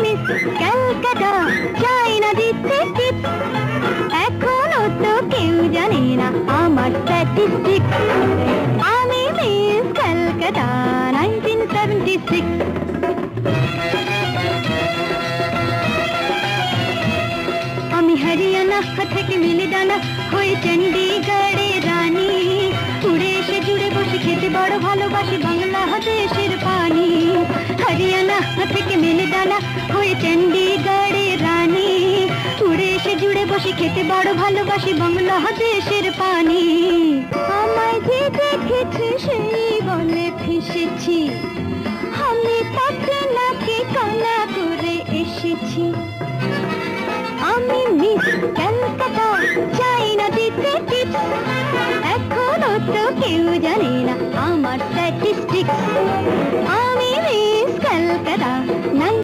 Miss Calcutta, চাই না দিতে টিপস, এখনো তো কেউ জানে না আমার স্ট্যাটিস্টিক্স। আমি মিস ক্যালকাটা 1976। আমি হরিয়ানা থেকে মিলিদানা হয়ে চণ্ডীগড়ের রানী, উড়ে এসে জুড়ে বসে খেতে বড় ভালোবাসি বাংলাদেশের পানি। হরিয়ানা থেকে মিলিদানা হয়ে চণ্ডীগড়ের রানী, উড়ে এসে জুড়ে বসে খেতে বড় ভালোবাসি বাংলাদেশের পানি। আমায় যে দেখেছে সেই বলে ফেসেছি।